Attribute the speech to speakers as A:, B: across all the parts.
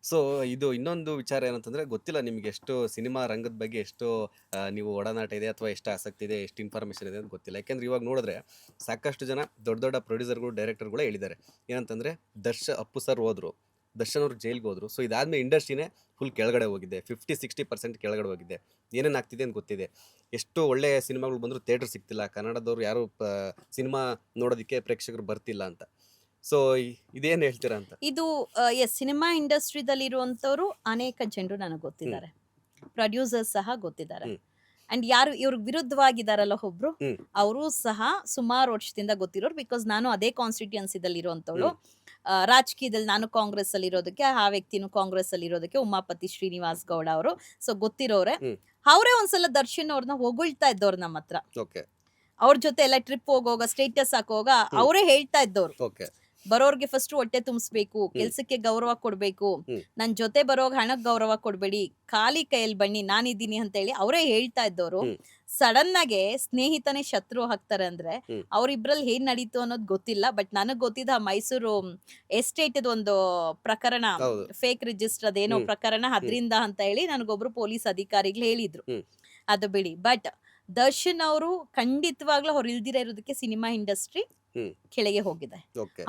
A: So ಇದು ಇನ್ನೊಂದು ವಿಚಾರ ಏನಂತಂದ್ರೆ ಗೊತ್ತಿಲ್ಲ ನಿಮ್ಗೆ ಎಷ್ಟು ಸಿನಿಮಾ ರಂಗದ ಬಗ್ಗೆ ಎಷ್ಟು ನೀವು ಒಡನಾಟ ಇದೆ ಅಥವಾ ಎಷ್ಟು ಆಸಕ್ತಿ ಇದೆ ಎಷ್ಟು ಇನ್ಫಾರ್ಮೇಷನ್ ಇದೆ ಅಂತ ಗೊತ್ತಿಲ್ಲ. ಯಾಕೆಂದ್ರೆ ಇವಾಗ ನೋಡಿದ್ರೆ ಸಾಕಷ್ಟು ಜನ ದೊಡ್ಡ ದೊಡ್ಡ ಪ್ರೊಡ್ಯೂಸರ್ಗಳು ಡೈರೆಕ್ಟರ್ಗಳು ಹೇಳಿದ್ದಾರೆ ಏನಂತಂದ್ರೆ ಅಪ್ಪು ಸರ್ ಹೋದ್ರು, ದರ್ಶನ್ ಅವರು ಜೈಲ್ಗೆ ಹೋದ್ರು. ಸೊ ಇದಾದ್ಮೇಲೆ ಇಂಡಸ್ಟ್ರಿನೇ ಫುಲ್ ಕೆಳಗಡೆ ಹೋಗಿದೆ, 50-60% ಕೆಳಗಡೆ ಹೋಗಿದೆ. ಏನೇನು ಆಗ್ತಿದೆ ಅಂತ ಗೊತ್ತಿದೆ. ಎಷ್ಟು ಒಳ್ಳೆ ಸಿನಿಮಾಗಳು ಬಂದರೂ ಥಿಯೇಟರ್ ಸಿಗ್ತಿಲ್ಲ, ಕನ್ನಡದವ್ರು ಯಾರು ಸಿನಿಮಾ ನೋಡೋದಕ್ಕೆ ಪ್ರೇಕ್ಷಕರು ಬರ್ತಿಲ್ಲ ಅಂತ. ಸೊ ಇದೇನು ಹೇಳ್ತೀರಾ ಅಂತ.
B: ಇದು ಎಸ್, ಸಿನಿಮಾ ಇಂಡಸ್ಟ್ರಿದಲ್ಲಿ ಇರುವಂತವ್ರು ಅನೇಕ ಜನರು ನನಗೆ ಗೊತ್ತಿದ್ದಾರೆ, ಪ್ರೊಡ್ಯೂಸರ್ಸ್ ಸಹ ಗೊತ್ತಿದ್ದಾರೆ.
A: ಹ್ಮ್.
B: ಅಂಡ್ ಯಾರು ಇವ್ರಿಗೆ ವಿರುದ್ಧವಾಗಿದ್ದಾರಲ್ಲ ಒಬ್ರು,
A: ಹ್ಮ್.
B: ಅವರು ಸಹ ಸುಮಾರು ವರ್ಷದಿಂದ ಗೊತ್ತಿರೋರು. ಬಿಕಾಸ್ ನಾನು ಅದೇ ಕಾನ್ಸ್ಟಿಟ್ಯೂನ್ಸಿದಲ್ಲಿ ಇರುವಂತವಳು. ರಾಜಕೀಯದಲ್ಲಿ ನಾನು ಕಾಂಗ್ರೆಸ್ ಅಲ್ಲಿ ಇರೋದಕ್ಕೆ, ಆ ವ್ಯಕ್ತಿನೂ ಕಾಂಗ್ರೆಸ್ ಅಲ್ಲಿ ಇರೋದಕ್ಕೆ, ಉಮಾಪತಿ ಶ್ರೀನಿವಾಸ್ ಗೌಡ ಅವರು. ಸೊ ಗೊತ್ತಿರೋರೆ.
A: ಹ್ಮ್.
B: ಅವರೇ ಒಂದ್ಸಲ ದರ್ಶನ್ ಅವ್ರನ್ನ ಹೊಗಳ್ತಾ ಇದ್ದವ್ರು ನಮ್ಮ ಹತ್ರ.
A: ಓಕೆ.
B: ಅವ್ರ ಜೊತೆ ಎಲ್ಲ ಟ್ರಿಪ್ ಹೋಗೋಗ, ಸ್ಟೇಟಸ್ ಹಾಕೋಗ ಅವರೇ ಹೇಳ್ತಾ ಇದ್ದವ್ರು,
A: ಓಕೆ.
B: ಬರೋರ್ಗೆ ಫಸ್ಟ್ ಹೊಟ್ಟೆ ತುಂಬಿಸ್ಬೇಕು, ಕೆಲ್ಸಕ್ಕೆ ಗೌರವ ಕೊಡ್ಬೇಕು, ನನ್ ಜೊತೆ ಬರೋಗ್ ಹಣಕ್ ಗೌರವ ಕೊಡ್ಬೇಡಿ, ಖಾಲಿ ಕೈಯಲ್ಲಿ ಬನ್ನಿ ನಾನಿದ್ದೀನಿ ಅಂತ ಹೇಳಿ ಅವರೇ ಹೇಳ್ತಾ ಇದ್ದವ್ರು. ಸಡನ್ ಆಗಿ ಸ್ನೇಹಿತನೇ ಶತ್ರು ಹಾಕ್ತಾರೆ ಅಂದ್ರೆ ಅವ್ರಿಬ್ರಲ್ಲಿ ಏನ್ ನಡೀತು ಅನ್ನೋದು ಗೊತ್ತಿಲ್ಲ. ಬಟ್ ನನಗ್ ಗೊತ್ತಿದ್ದ ಮೈಸೂರು ಎಸ್ಟೇಟ್ ಒಂದು ಪ್ರಕರಣ, ಫೇಕ್ ರಿಜಿಸ್ಟರ್ ಅದೇನೋ ಪ್ರಕರಣ, ಅದ್ರಿಂದ ಅಂತ ಹೇಳಿ ನನಗೊಬ್ರು ಪೊಲೀಸ್ ಅಧಿಕಾರಿಗಳು ಹೇಳಿದ್ರು. ಅದು ಬಿಡಿ. ಬಟ್ ದರ್ಶನ್ ಅವರು ಖಂಡಿತವಾಗ್ಲೂ ಅವ್ರು ಇಲ್ದಿರ ಇರೋದಕ್ಕೆ ಸಿನಿಮಾ ಇಂಡಸ್ಟ್ರಿ ಕೆಳಗೆ ಹೋಗಿದೆ.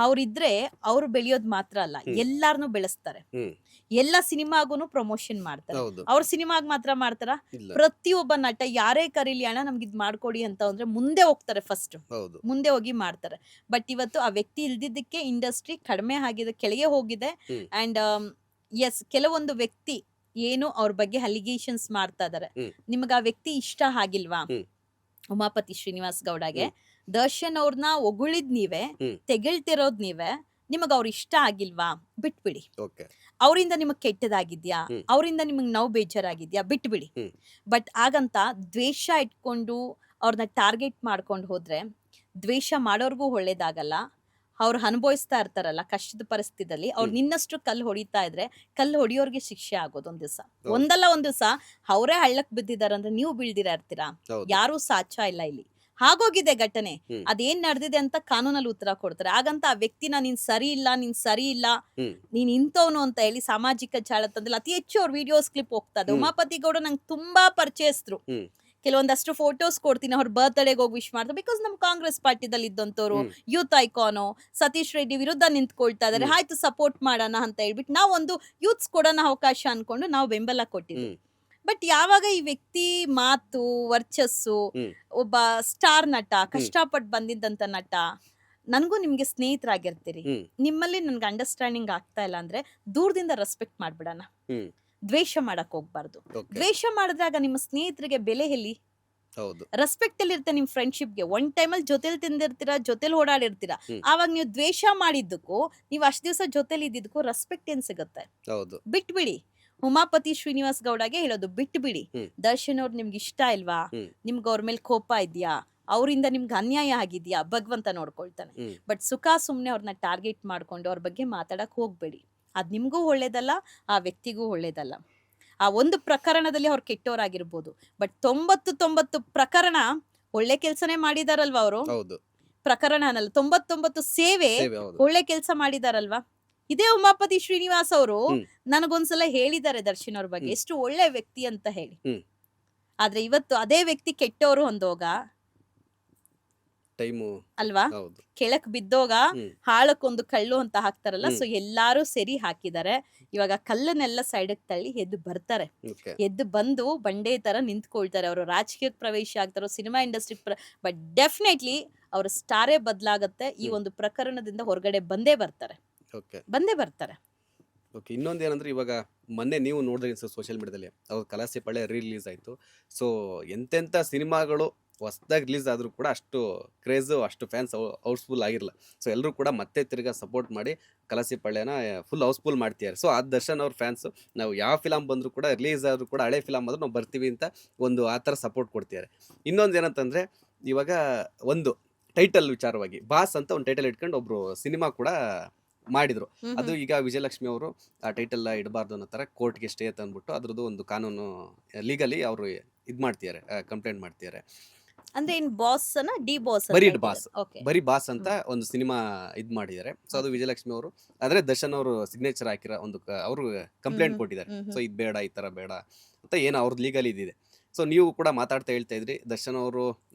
B: ಅವ್ರಿದ್ರೆ ಅವ್ರು ಬೆಳೆಯೋದ್ ಮಾತ್ರ ಅಲ್ಲ, ಎಲ್ಲಾರನು ಬೆಳೆಸ್ತಾರೆ, ಎಲ್ಲ ಸಿನಿಮಾಗೂನು ಪ್ರಮೋಷನ್ ಮಾಡ್ತಾರೆ. ಅವ್ರ ಸಿನಿಮಾಗ್ ಮಾತ್ರ ಮಾಡ್ತಾರ? ಪ್ರತಿಯೊಬ್ಬ ನಟ ಯಾರೇ ಕರೀಲಿ, ಅಣ್ಣ ನಮ್ಗೆ ಇದ್ ಮಾಡ್ಕೊಡಿ ಅಂತ ಅಂದ್ರೆ ಮುಂದೆ ಹೋಗ್ತಾರೆ, ಫಸ್ಟ್ ಮುಂದೆ ಹೋಗಿ ಮಾಡ್ತಾರೆ. ಬಟ್ ಇವತ್ತು ಆ ವ್ಯಕ್ತಿ ಇಲ್ದಿದ್ದಕ್ಕೆ ಇಂಡಸ್ಟ್ರಿ ಕಡಿಮೆ ಆಗಿದೆ, ಕೆಳಗೆ ಹೋಗಿದೆ. ಅಂಡ್ ಎಸ್, ಕೆಲವೊಂದು ವ್ಯಕ್ತಿ ಏನು ಅವ್ರ ಬಗ್ಗೆ ಅಲಿಗೇಷನ್ಸ್ ಮಾಡ್ತಾ ಇದಾರೆ. ನಿಮ್ಗೆ ಆ ವ್ಯಕ್ತಿ ಇಷ್ಟ ಆಗಿಲ್ವಾ? ಉಮಾಪತಿ ಶ್ರೀನಿವಾಸ್ ಗೌಡಗೆ ದರ್ಶನ್ ಅವ್ರನ್ನ ಹೊಗಳಿದ್ ನೀವೇ, ತೆಗಳ್ತಿರೋದ್ ನೀವೇ, ನಿಮಗ್ ಅವ್ರ ಇಷ್ಟ ಆಗಿಲ್ವಾ? ಬಿಟ್ಬಿಡಿ. ಅವರಿಂದ ನಿಮಗ್ ಕೆಟ್ಟದಾಗಿದ್ಯಾ, ಅವರಿಂದ ನಿಮಗ್ ನೋವು ಬೇಜಾರಾಗಿದ್ಯಾ, ಬಿಟ್ಬಿಡಿ. ಬಟ್ ಆಗಂತ ದ್ವೇಷ ಇಟ್ಕೊಂಡು ಅವ್ರನ್ನ ಟಾರ್ಗೆಟ್ ಮಾಡ್ಕೊಂಡು ಹೋದ್ರೆ ದ್ವೇಷ ಮಾಡೋರ್ಗೂ ಒಳ್ಳೇದಾಗಲ್ಲ. ಅವ್ರು ಅನುಭವಿಸ್ತಾ ಇರ್ತಾರಲ್ಲ ಕಷ್ಟದ ಪರಿಸ್ಥಿತಿಯಲ್ಲಿ, ಅವ್ರು ನಿನ್ನಷ್ಟು ಕಲ್ಲು ಹೊಡಿತಾ ಇದ್ರೆ ಕಲ್ಲು ಹೊಡಿಯೋರ್ಗೆ ಶಿಕ್ಷೆ ಆಗೋದು ಒಂದ್ ದಿವಸ. ಒಂದಲ್ಲ ಒಂದ್ ದಿವಸ ಅವರೇ ಹಳ್ಳಕ್ ಬಿದ್ದಿದಾರಂದ್ರೆ ನೀವು ಬೀಳ್ದಿರಾ ಇರ್ತೀರಾ? ಯಾರು ಸಾಚ ಇಲ್ಲ ಇಲ್ಲಿ. ಹಾಗೋಗಿದೆ ಘಟನೆ. ಅದೇನ್ ನಡೆದಿದೆ ಅಂತ ಕಾನೂನಲ್ಲಿ ಉತ್ತರ ಕೊಡ್ತಾರೆ. ಹಾಗಂತ ಆ ವ್ಯಕ್ತಿನ ನೀನ್ ಸರಿ ಇಲ್ಲ, ನೀನ್ ಇಂಥವ್ನು ಅಂತ ಹೇಳಿ ಸಾಮಾಜಿಕ ಜಾಲತಾಣದಲ್ಲಿ ಅತಿ ಹೆಚ್ಚು ಅವ್ರ ವಿಡಿಯೋಸ್ ಕ್ಲಿಪ್ ಹೋಗ್ತಾ ಇದೆ. ಉಮಾಪತಿ ಗೌಡ ನಂಗೆ ತುಂಬಾ ಪರಿಚಯಸ್ಥರು. ಕೆಲವೊಂದಷ್ಟು ಫೋಟೋಸ್ ಕೊಡ್ತೀನಿ, ಅವ್ರ ಬರ್ತ್ಡೇಗೆ ಹೋಗಿ ವಿಶ್ ಮಾಡ್ತಾರೆ. ಬಿಕಾಸ್ ನಮ್ ಕಾಂಗ್ರೆಸ್ ಪಾರ್ಟಿದಲ್ಲಿ ಇದ್ದಂತವ್ರು, ಯೂತ್ ಐಕಾನು ಸತೀಶ್ ರೆಡ್ಡಿ ವಿರುದ್ಧ ನಿಂತ್ಕೊಳ್ತಾ ಇದಾರೆ, ಆಯ್ತು ಸಪೋರ್ಟ್ ಮಾಡೋಣ ಅಂತ ಹೇಳ್ಬಿಟ್ಟು ನಾವು ಒಂದು ಯೂತ್ಸ್ ಕೊಡೋಣ ಅವಕಾಶ ಅನ್ಕೊಂಡು ನಾವು ಬೆಂಬಲ ಕೊಟ್ಟಿದ್ವಿ. ಬಟ್ ಯಾವಾಗ ಈ ವ್ಯಕ್ತಿ ಮಾತು, ವರ್ಚಸ್ಸು, ಒಬ್ಬ ಸ್ಟಾರ್ ನಟ, ಕಷ್ಟಪಟ್ಟು ಬಂದಿದ್ದಂತ ನಟ, ನನಗೂ ನಿಮ್ಗೆ ಸ್ನೇಹಿತರಾಗಿರ್ತೀರಿ, ನಿಮ್ಮಲ್ಲಿ ನನ್ಗೆ ಅಂಡರ್ಸ್ಟ್ಯಾಂಡಿಂಗ್ ಆಗ್ತಾ ಇಲ್ಲ ಅಂದ್ರೆ ದೂರದಿಂದ ರೆಸ್ಪೆಕ್ಟ್ ಮಾಡ್ಬಿಡೋಣ, ದ್ವೇಷ ಮಾಡಕ್ ಹೋಗ್ಬಾರ್ದು. ದ್ವೇಷ ಮಾಡಿದಾಗ ನಿಮ್ಮ ಸ್ನೇಹಿತರಿಗೆ ಬೆಲೆ ಎಲ್ಲಿ? ರೆಸ್ಪೆಕ್ಟ್ ಎಲ್ಲಿ ಇರುತ್ತೆ ನಿಮ್ ಫ್ರೆಂಡ್ಶಿಪ್ಗೆ? ಒನ್ ಟೈಮಲ್ಲಿ ಜೊತೆಲಿ ತಿಂದಿರ್ತೀರಾ, ಜೊತೆಲಿ ಓಡಾಡಿರ್ತೀರಾ. ಆವಾಗ ನೀವು ದ್ವೇಷ ಮಾಡಿದ್ದಕ್ಕೂ, ನೀವು ಅಷ್ಟ್ ದಿವಸ ಜೊತೆಲಿ ಇದ್ದಿದ್ದಕ್ಕೂ ರೆಸ್ಪೆಕ್ಟ್ ಏನ್ ಸಿಗುತ್ತೆ? ಬಿಟ್ಬಿಡಿ. ಉಮಾಪತಿ ಶ್ರೀನಿವಾಸ್ ಗೌಡಗೆ ಹೇಳೋದು, ಬಿಟ್ಬಿಡಿ. ದರ್ಶನ್ ಅವ್ರು ನಿಮ್ಗೆ ಇಷ್ಟ ಇಲ್ವಾ? ನಿಮ್ಗೆ ಅವ್ರ ಮೇಲೆ ಕೋಪ ಇದ್ಯಾ? ಅವರಿಂದ ನಿಮ್ಗೆ ಅನ್ಯಾಯ ಆಗಿದ್ಯಾ? ಭಗವಂತ ನೋಡ್ಕೊಳ್ತಾನೆ. ಬಟ್ ಸುಖ ಸುಮ್ನೆ ಅವ್ರನ್ನ ಟಾರ್ಗೆಟ್ ಮಾಡ್ಕೊಂಡು ಅವ್ರ ಬಗ್ಗೆ ಮಾತಾಡಕ್ ಹೋಗ್ಬೇಡಿ. ಅದ್ ನಿಮ್ಗೂ ಒಳ್ಳೇದಲ್ಲ, ಆ ವ್ಯಕ್ತಿಗೂ ಒಳ್ಳೇದಲ್ಲ. ಆ ಒಂದು ಪ್ರಕರಣದಲ್ಲಿ ಅವ್ರು ಕೆಟ್ಟವರಾಗಿರ್ಬೋದು, ಬಟ್ 99 ಪ್ರಕರಣ ಒಳ್ಳೆ ಕೆಲ್ಸನೇ ಮಾಡಿದಾರಲ್ವಾ ಅವರು? ಪ್ರಕರಣ ಅನ್ನಲ್ಲ, 99 ಸೇವೆ ಒಳ್ಳೆ ಕೆಲ್ಸ ಮಾಡಿದಾರಲ್ವಾ? ಇದೇ ಉಮಾಪತಿ ಶ್ರೀನಿವಾಸ್ ಅವರು ನನಗೊಂದ್ಸಲ ಹೇಳಿದ್ದಾರೆ ದರ್ಶನ್ ಅವ್ರ ಬಗ್ಗೆ, ಎಷ್ಟು ಒಳ್ಳೆ ವ್ಯಕ್ತಿ ಅಂತ ಹೇಳಿ. ಆದ್ರೆ ಇವತ್ತು ಅದೇ ವ್ಯಕ್ತಿ ಕೆಟ್ಟವರು ಅಂದೋಗ ಅಲ್ವಾ, ಕೆಳಕ್ ಬಿದ್ದೋಗ ಹಾಳಕ್ಕೊಂದು ಕಳ್ಳು ಅಂತ ಹಾಕ್ತಾರಲ್ಲ. ಸೊ ಎಲ್ಲಾರು ಸರಿ ಹಾಕಿದ್ದಾರೆ. ಇವಾಗ ಕಲ್ಲನ್ನೆಲ್ಲ ಸೈಡಕ್ ತಳ್ಳಿ ಎದ್ದು ಬರ್ತಾರೆ. ಎದ್ದು ಬಂದು ಬಂಡೆ ತರ ನಿಂತ್ಕೊಳ್ತಾರೆ. ಅವರು ರಾಜಕೀಯಕ್ಕೆ ಪ್ರವೇಶ ಆಗ್ತಾರೋ, ಸಿನಿಮಾ ಇಂಡಸ್ಟ್ರಿ, ಬಟ್ ಡೆಫಿನೆಟ್ಲಿ ಅವ್ರ ಸ್ಟಾರೇ ಬದಲಾಗತ್ತೆ. ಈ ಒಂದು ಪ್ರಕರಣದಿಂದ ಹೊರಗಡೆ ಬಂದೇ ಬರ್ತಾರೆ.
A: ಇನ್ನೊಂದು ಏನಂದ್ರೆ, ಇವಾಗ ಮೊನ್ನೆ ನೀವು ನೋಡಿದ್ರೆ ಸೋಷಿಯಲ್ ಮೀಡಿಯಾದಲ್ಲಿ ಅವ್ರ ಕಲಾಸಿ ಪಳ್ಳೆ ರಿಲೀಸ್ ಆಯ್ತು. ಸೊ ಎಂತೆಂಥ ಸಿನಿಮಾಗಳು ಹೊಸದಾಗಿ ರಿಲೀಸ್ ಆದರೂ ಕೂಡ ಅಷ್ಟು ಕ್ರೇಜು, ಅಷ್ಟು ಫ್ಯಾನ್ಸ್ ಹೌಸ್ಫುಲ್ ಆಗಿರಲ್ಲ. ಸೊ ಎಲ್ಲರೂ ಕೂಡ ಮತ್ತೆ ತಿರ್ಗಾ ಸಪೋರ್ಟ್ ಮಾಡಿ ಕಲಾಸಿ ಪಳ್ಳೆನ ಫುಲ್ ಹೌಸ್ಫುಲ್ ಮಾಡ್ತಿದ್ದಾರೆ. ಸೊ ಆ ದರ್ಶನ್ ಅವ್ರ ಫ್ಯಾನ್ಸು ನಾವು ಯಾವ ಫಿಲಮ್ ಬಂದರೂ ಕೂಡ, ರಿಲೀಸ್ ಆದರೂ ಕೂಡ, ಹಳೆ ಫಿಲಮ್ ಆದರೂ ನಾವು ಬರ್ತೀವಿ ಅಂತ ಒಂದು ಆ ಥರ ಸಪೋರ್ಟ್ ಕೊಡ್ತಿದ್ದಾರೆ. ಇನ್ನೊಂದು ಏನಂತಂದರೆ, ಇವಾಗ ಒಂದು ಟೈಟಲ್ ವಿಚಾರವಾಗಿ ಬಾಸ್ ಅಂತ ಒಂದು ಟೈಟಲ್ ಇಟ್ಕೊಂಡು ಒಬ್ರು ಸಿನಿಮಾ ಕೂಡ ಮಾಡಿದ್ರು. ಅದು ಈಗ ವಿಜಯಲಕ್ಷ್ಮಿ ಅವರು ಆ ಟೈಟಲ್ ಇಡಬಾರ್ದು ಅನ್ನೋ ಥರ ಕೋರ್ಟ್ಗೆ ಸ್ಟೇ ತಂದ್ಬಿಟ್ಟು ಅದ್ರದ್ದು ಒಂದು ಕಾನೂನು ಲೀಗಲಿ ಅವರು ಇದು ಮಾಡ್ತಿದ್ದಾರೆ, ಕಂಪ್ಲೇಂಟ್ ಮಾಡ್ತಿದ್ದಾರೆ.
B: ಅಂದ್ರೆ ಇನ್ ಬಾಸ್ ಡಿ ಬಾಸ್
A: ಬರೀ ಬಾಸ್.
B: ಓಕೆ
A: ಬರೀ ಬಾಸ್ ಅಂತ ಒಂದು ಸಿನಿಮಾ ಇದ್ ಮಾಡಿದ್ದಾರೆ. ಸೊ ಅದು ವಿಜಯಲಕ್ಷ್ಮಿ ಅವರು ಅಂದ್ರೆ ದರ್ಶನ್ ಅವರು ಸಿಗ್ನೇಚರ್ ಹಾಕಿರೋ ಒಂದು ಅವರು ಕಂಪ್ಲೇಂಟ್
B: ಹ್ಮ್.
A: ಕೊಟ್ಟಿದ್ದಾರೆ.
B: ಹ್ಮ್.
A: ಸೊ ಇದು ಬೇಡ, ಈ ತರ ಬೇಡ ಅಂತ ಏನೋ ಅವ್ರದ್ದು ಲೀಗಲ್ ಇದಿದೆ. ಸೊ ನೀವು ಕೂಡ ಮಾತಾಡ್ತಾ ಹೇಳ್ತಾ ಇದ್ರಿ ದರ್ಶನ್ ಅವರು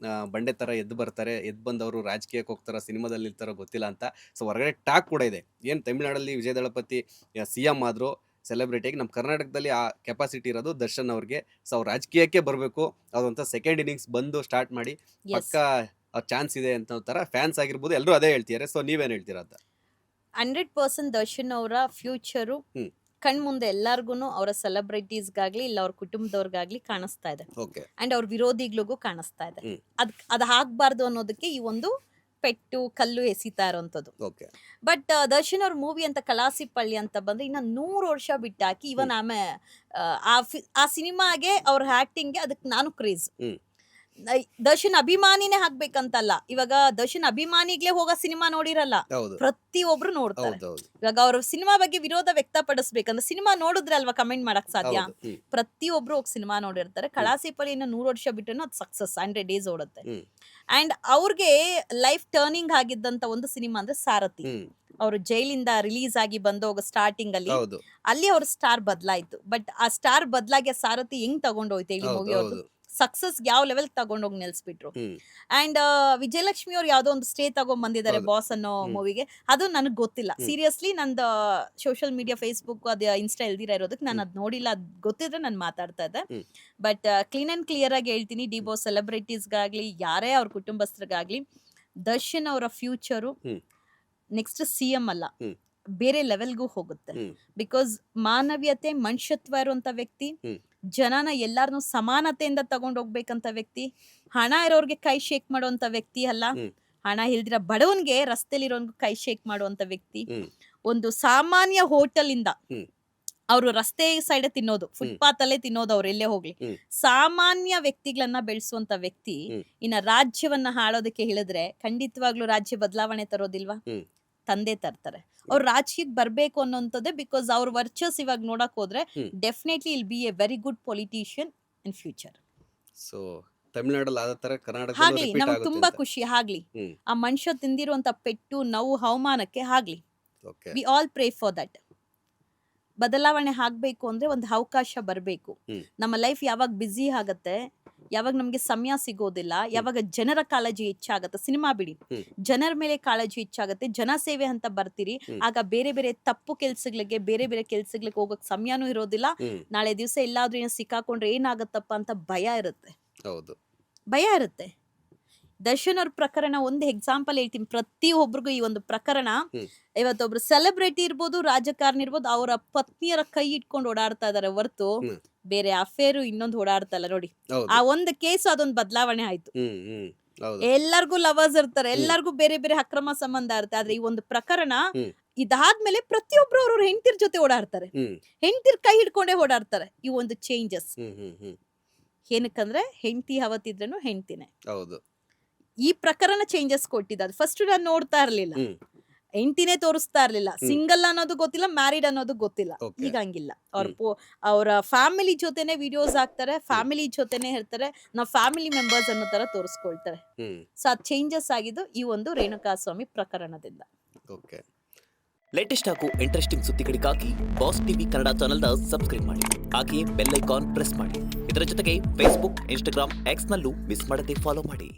A: ಬಂಡೆ ತರ ಎದ್ದು ಬರ್ತಾರೆ, ಎದ್ದು ಬಂದವರು ರಾಜಕೀಯಕ್ಕೆ ಹೋಗ್ತಾರ, ಸಿನಿಮಾದಲ್ಲಿ ಇರ್ತಾರೋ ಗೊತ್ತಿಲ್ಲ ಅಂತ. ಸೊ ಹೊರಗಡೆ ಟಾಕ್ ಕೂಡ ಇದೆ. ಏನು ತಮಿಳ್ನಾಡಲ್ಲಿ ವಿಜಯ ದಳಪತಿ CM ಆದ್ರು ಸೆಲೆಬ್ರಿಟಿಯಾಗಿ, ನಮ್ಮ ಕರ್ನಾಟಕದಲ್ಲಿ ಆ ಕೆಪಾಸಿಟಿ ಇರೋದು ದರ್ಶನ್ ಅವ್ರಿಗೆ. ಸೊ ಅವ್ರು ರಾಜಕೀಯಕ್ಕೆ ಬರಬೇಕು, ಅದಂತ ಸೆಕೆಂಡ್ ಇನ್ನಿಂಗ್ಸ್ ಬಂದು ಸ್ಟಾರ್ಟ್ ಮಾಡಿ
B: ಎಸ್
A: ಪಕ್ಕ ಚಾನ್ಸ್ ಇದೆ ಅಂತ ತರ ಫ್ಯಾನ್ಸ್ ಆಗಿರ್ಬೋದು ಎಲ್ಲರೂ ಅದೇ ಹೇಳ್ತಿದ್ದಾರೆ. ಸೊ ನೀವೇನ್ ಹೇಳ್ತೀರಾ ಅಂತ?
B: 100% ದರ್ಶನ್ ಅವರ ಫ್ಯೂಚರು
A: ಹ್ಮ್.
B: ಕಣ್ ಮುಂದೆ ಎಲ್ಲಾರ್ಗು ಅವರ ಸೆಲೆಬ್ರಿಟೀಸ್ಗಾಗ್ಲಿ ಇಲ್ಲ ಅವ್ರ ಕುಟುಂಬದವ್ರಿಗಾಗ್ಲಿ ಕಾಣಿಸ್ತಾ ಇದೆ
A: ಓಕೆ.
B: ಅಂಡ್ ಅವ್ರ ವಿರೋಧಿಗಳಿಗೂ ಕಾಣಿಸ್ತಾ ಇದೆ.
A: ಹ್ಮ್.
B: ಅದ್ ಆಗ್ಬಾರ್ದು ಅನ್ನೋದಕ್ಕೆ ಈ ಒಂದು ಪೆಟ್ಟು ಕಲ್ಲು ಎಸಿತಾ ಇರೋಂಥದ್ದು.
A: ಓಕೆ.
B: ಬಟ್ ದರ್ಶನ್ ಅವ್ರ ಮೂವಿ ಅಂತ ಕಲಾಸಿಪಳ್ಳಿ ಅಂತ ಬಂದ್ರೆ ಇನ್ನ 100 ವರ್ಷ ಬಿಟ್ಟಾಕಿ ಇವನ್ ಆ ಸಿನಿಮಾಗೆ ಅವ್ರ ಆಕ್ಟಿಂಗ್ಗೆ ಅದಕ್ಕೆ ನಾನು ಕ್ರೇಜ್.
A: ಹ್ಮ್.
B: ದರ್ಶನ್ ಅಭಿಮಾನಿನೇ ಆಗ್ಬೇಕಂತಲ್ಲ, ಇವಾಗ ದರ್ಶನ್ ಅಭಿಮಾನಿಗ್ಲೇ ಹೋಗೋ ಸಿನಿಮಾ ನೋಡಿರಲ್ಲ,
A: ಹೌದು
B: ಪ್ರತಿಯೊಬ್ರು ನೋಡ್ತಾರೆ.
A: ಹೌದು
B: ಇವಾಗ ಅವ್ರ ಸಿನಿಮಾ ಬಗ್ಗೆ ವಿರೋಧ ವ್ಯಕ್ತಪಡಿಸ್ಬೇಕಂದ್ರೆ ಸಿನಿಮಾ ನೋಡಿದ್ರೆ ಅಲ್ವಾ ಕಮೆಂಟ್ ಮಾಡಕ್ ಸಾಧ್ಯ.
A: ಹೌದು. ಹ್ಮ್.
B: ಪ್ರತಿಯೊಬ್ರು ಹೋಗಿ ಸಿನಿಮಾ ನೋಡಿರ್ತಾರೆ. ಕಳಾಸಿಪಲ್ಲಿ ಇನ್ನು 100 ವರ್ಷ ಬಿಟ್ಟರು ಅದು ಸಕ್ಸಸ್ 100 days ಓಡುತ್ತೆ.
A: ಹ್ಮ್.
B: ಅಂಡ್ ಅವ್ರಿಗೆ ಲೈಫ್ ಟರ್ನಿಂಗ್ ಆಗಿದ್ದಂತ ಒಂದು ಸಿನಿಮಾ ಅಂದ್ರೆ ಸಾರಥಿ.
A: ಹ್ಮ್.
B: ಅವರು ಜೈಲಿಂದ ರಿಲೀಸ್ ಆಗಿ ಬಂದೋಗ ಸ್ಟಾರ್ಟಿಂಗ್ ಅಲ್ಲಿ
A: ಹೌದು
B: ಅಲ್ಲಿ ಅವ್ರ ಸ್ಟಾರ್ ಬದಲಾಯ್ತು. ಬಟ್ ಆ ಸ್ಟಾರ್ ಬದಲಾಗಿ ಸಾರಥಿ ಹೆಂಗ್ ತಗೊಂಡೋಯ್ತು ಹೇಳಿ
A: ಹೌದು
B: ಮೂವಿ ಅವ್ರದ್ದು
A: ಹೌದು.
B: ಸಕ್ಸಸ್ ಯಾವ ಲೆವೆಲ್ ತಗೊಂಡೋಗಿ ನಿಲ್ಸ್ಬಿಟ್ರು.
A: ಹ್ಮ್.
B: ಅಂಡ್ ವಿಜಯಲಕ್ಷ್ಮಿ ಅವ್ರು ಯಾವ್ದೋ ಒಂದು ಸ್ಟೇ ತಗೊಂಡ್ ಬಂದಿದ್ದಾರೆ
A: ಹೌದು.
B: ಬಾಸ್ ಅನ್ನೋ
A: ಹ್ಮ್.
B: ಮೂವಿಗೆ. ಅದು ನನಗೆ ಗೊತ್ತಿಲ್ಲ
A: ಹ್ಮ್.
B: ಸೀರಿಯಸ್ಲಿ. ನಂದು ಸೋಷಿಯಲ್ ಮೀಡಿಯಾ ಫೇಸ್ಬುಕ್ ಅದು ಇನ್ಸ್ಟಾ ಎಲ್ದಿರ ಇರೋದಕ್ಕೆ ನಾನು ಅದ್ ನೋಡಿಲ್ಲ. ಅದ್ ಗೊತ್ತಿದ್ರೆ ನಾನು ಮಾತಾಡ್ತಾ ಇದ್ದೆ.
A: ಹ್ಮ್.
B: ಬಟ್ ಕ್ಲೀನ್ ಅಂಡ್ ಕ್ಲಿಯರ್ ಆಗಿ ಹೇಳ್ತೀನಿ, ಡಿ ಬಾಸ್ ಸೆಲೆಬ್ರಿಟೀಸ್ಗಾಗ್ಲಿ ಯಾರೇ ಅವ್ರ ಕುಟುಂಬಸ್ಥರಿಗಾಗ್ಲಿ ದರ್ಶನ್ ಅವರ ಫ್ಯೂಚರು
A: ಹ್ಮ್.
B: ನೆಕ್ಸ್ಟ್ CM ಅಲ್ಲ,
A: ಹ್ಮ್.
B: ಬೇರೆ ಲೆವೆಲ್ಗೂ ಹೋಗುತ್ತೆ.
A: ಹ್ಮ್.
B: ಬಿಕಾಸ್ ಮಾನವೀಯತೆ ಮನುಷ್ಯತ್ವ ಇರುವಂತ ವ್ಯಕ್ತಿ,
A: ಹ್ಮ್.
B: ಜನನ ಎಲ್ಲಾರನು ಸಮಾನತೆಯಿಂದ ತಗೊಂಡೋಗ್ಬೇಕಂತ ವ್ಯಕ್ತಿ, ಹಣ ಇರೋರ್ಗೆ ಕೈ ಶೇಕ್ ಮಾಡುವಂತ ವ್ಯಕ್ತಿ ಅಲ್ಲ,
A: ಹ್ಮ್.
B: ಹಣ ಇಲ್ದಿರ ಬಡವನ್ಗೆ ರಸ್ತೆಲಿರೋನ್ಗೂ ಕೈ ಶೇಕ್ ಮಾಡುವಂತ ವ್ಯಕ್ತಿ.
A: ಹ್ಮ್.
B: ಒಂದು ಸಾಮಾನ್ಯ ಹೋಟೆಲ್ ಇಂದ
A: ಹ್ಮ್.
B: ಅವರು ರಸ್ತೆ ಸೈಡ್ ತಿನ್ನೋದು, ಫುಟ್ಪಾತ್ ಅಲ್ಲೇ ತಿನ್ನೋದು, ಅವ್ರು ಎಲ್ಲೇ ಹೋಗ್ಲಿ
A: ಹ್ಮ್.
B: ಸಾಮಾನ್ಯ ವ್ಯಕ್ತಿಗಳನ್ನ ಬೆಳೆಸುವಂತ ವ್ಯಕ್ತಿ
A: ಹ್ಮ್.
B: ಇನ್ನ ರಾಜ್ಯವನ್ನ ಹಾಳೋದಕ್ಕೆ ಹೇಳಿದ್ರೆ ಖಂಡಿತವಾಗ್ಲೂ ರಾಜ್ಯ ಬದಲಾವಣೆ ತರೋದಿಲ್ವಾ?
A: ಹ್ಮ್.
B: ತಂದೆ ತರ್ತಾರೆ. ಅವ್ರು ರಾಜಕೀಯಕ್ಕೆ ಬರ್ಬೇಕು ಅನ್ನೋಂಥದ್ದೇ. ಬಿಕಾಸ್ ಅವ್ರ ವರ್ಚಸ್ ಇವಾಗ ನೋಡಕ್ ಹೋದ್ರೆ
A: hmm.
B: Definitely will be a very good politician in future.
A: So ತಮಿಳ್ನಾಡಲ್ಲಿ ಆದ ತರ ಕರ್ನಾಟಕ
B: ಆಗ್ಲಿ,
A: ರಿಪೀಟ್
B: ನಮ್ಗೆ
A: ಆಗುತ್ತೆ
B: ತುಂಬಾ
A: ಅಂತ.
B: ಖುಷಿ ಆಗ್ಲಿ.
A: ಹ್ಮ್.
B: ಆ ಮನುಷ್ಯ ತಿಂದಿರುವಂತ ಪೆಟ್ಟು ನೋವು ಅವಮಾನಕ್ಕೆ ಆಗ್ಲಿ.
A: Okay.
B: We all pray for that. ಬದಲಾವಣೆ ಆಗ್ಬೇಕು ಅಂದ್ರೆ ಒಂದು ಅವಕಾಶ ಬರಬೇಕು.
A: ಹ್ಮ್.
B: ನಮ್ಮ ಲೈಫ್ ಯಾವಾಗ ಬ್ಯುಸಿ ಆಗತ್ತೆ, ಯಾವಾಗ ನಮ್ಗೆ ಸಮಯ ಸಿಗೋದಿಲ್ಲ, ಯಾವಾಗ ಜನರ ಕಾಳಜಿ ಹೆಚ್ಚಾಗತ್ತೆ, ಸಿನಿಮಾ ಬಿಡಿ,
A: ಹ್ಮ್.
B: ಜನರ ಮೇಲೆ ಕಾಳಜಿ ಹೆಚ್ಚಾಗತ್ತೆ, ಜನ ಸೇವೆ ಅಂತ ಬರ್ತೀರಿ,
A: ಹ್ಮ್.
B: ಆಗ ಬೇರೆ ಬೇರೆ ತಪ್ಪು ಕೆಲ್ಸಗಳಿಗೆ ಬೇರೆ ಬೇರೆ ಕೆಲ್ಸಗಳಿಗೆ ಹೋಗಕ್ ಸಮಯನೂ ಇರೋದಿಲ್ಲ.
A: ಹ್ಮ್.
B: ನಾಳೆ ದಿವಸ ಎಲ್ಲಾದ್ರೂ ಏನೋ ಸಿಕ್ಕಾಕೊಂಡ್ರೆ ಏನಾಗತ್ತಪ್ಪ ಅಂತ ಭಯ ಇರುತ್ತೆ.
A: ಹೌದು.
B: ಭಯ ಇರುತ್ತೆ. ದರ್ಶನ್ ಅವ್ರ ಪ್ರಕರಣ ಒಂದು ಎಕ್ಸಾಂಪಲ್ ಹೇಳ್ತೀನಿ. ಪ್ರತಿಯೊಬ್ಬರಿಗೂ ಈ ಒಂದು ಪ್ರಕರಣ,
A: ಹ್ಮ್.
B: ಇವತ್ತೊಬ್ರು ಸೆಲೆಬ್ರಿಟಿ ಇರ್ಬೋದು, ರಾಜಕಾರಣಿ ಇರ್ಬೋದು, ಅವರ ಪತ್ನಿಯರ ಕೈ ಇಟ್ಕೊಂಡು ಓಡಾಡ್ತಾ ಇದಾರೆ ಹೊರತು
A: ಹ್ಮ್.
B: ಬೇರೆ ಅಫೇರು ಇನ್ನೊಂದು ಓಡಾಡ್ತಾ ಇಲ್ಲ. ನೋಡಿ,
A: ಹೌದು.
B: ಆ ಒಂದು ಕೇಸು ಅದೊಂದು ಬದಲಾವಣೆ ಆಯ್ತು.
A: ಹ್ಮ್. ಹ್ಮ್. ಹೌದು.
B: ಎಲ್ಲರಿಗೂ ಲವರ್ಸ್ ಇರ್ತಾರೆ, ಎಲ್ಲರಿಗೂ ಬೇರೆ ಬೇರೆ ಅಕ್ರಮ ಸಂಬಂಧ ಇರುತ್ತೆ. ಆದ್ರೆ ಈ ಒಂದು ಪ್ರಕರಣ
A: ಹ್ಮ್.
B: ಇದಾದ್ಮೇಲೆ ಪ್ರತಿಯೊಬ್ರು ಅವ್ರ ಹೆಂಡತಿರ್ ಜೊತೆ ಓಡಾಡ್ತಾರೆ,
A: ಹ್ಮ್.
B: ಹೆಂಡತಿರ್ ಕೈ ಹಿಡ್ಕೊಂಡೇ ಓಡಾಡ್ತಾರೆ. ಈ ಒಂದು ಚೇಂಜಸ್
A: ಹ್ಮ್. ಹ್ಮ್. ಹ್ಮ್.
B: ಏನಕ್ಕಂದ್ರೆ ಹೆಂಡತಿ ಅವತ್ತಿದ್ರೇನು ಹೆಂಡತಿನೇ.
A: ಹೌದು.
B: ಈ ಪ್ರಕರಣ ಚೇಂಜಸ್ ಕೊಟ್ಟಿದ್ದಾರೆ. ಫಸ್ಟ್ ನಾನು ನೋಡ್ತಾ ಇರ್ಲಿಲ್ಲ,
A: ಹ್ಮ್.
B: ಹೆಂಡತಿನೇ ತೋರಿಸ್ತಾ ಇರ್ಲಿಲ್ಲ,
A: ಹ್ಮ್.
B: ಸಿಂಗಲ್ ಅನ್ನೋದು ಗೊತ್ತಿಲ್ಲ, ಮ್ಯಾರಿಡ್ ಅನ್ನೋದು ಗೊತ್ತಿಲ್ಲ.
A: Okay.
B: ಈಗ ಹಂಗಿಲ್ಲ.
A: ಹ್ಮ್.
B: ಅವರ ಫ್ಯಾಮಿಲಿ ಜೊತೆನೆ ವಿಡಿಯೋಸ್ ಹಾಕ್ತಾರೆ, ಫ್ಯಾಮಿಲಿ ಜೊತೆನೆ ಇರ್ತಾರೆ, ನಾವು ಫ್ಯಾಮಿಲಿ ಮೆಂಬರ್ಸ್ ಅನ್ನೋ ತರ ತೋರಿಸ್ಕೊಳ್ತಾರೆ.
A: ಹ್ಮ್.
B: ಸೊ ಅದು ಚೇಂಜಸ್ ಆಗಿದ್ದು ಈ ಒಂದು ರೇಣುಕಾಸ್ವಾಮಿ ಪ್ರಕರಣದಿಂದ.
A: ಓಕೆ.
C: ಲೇಟೆಸ್ಟ್ ಹಾಗೂ ಇಂಟ್ರೆಸ್ಟಿಂಗ್ ಸುದ್ದಿಗಳಿಗಾಗಿ ಬಾಸ್ ಟಿವಿ ಕನ್ನಡ ಚಾನೆಲ್ನ ಸಬ್ಸ್ಕ್ರೈಬ್ ಮಾಡಿ. ಹಾಗೆಯೇ ಬೆಲ್ ಐಕಾನ್ ಪ್ರೆಸ್ ಮಾಡಿ. ಇದರ ಜೊತೆಗೆ ಫೇಸ್ಬುಕ್, ಇನ್ಸ್ಟಾಗ್ರಾಮ್, ಎಕ್ಸ್ನಲ್ಲೂ ಮಿಸ್ ಮಾಡದೆ ಫಾಲೋ ಮಾಡಿ.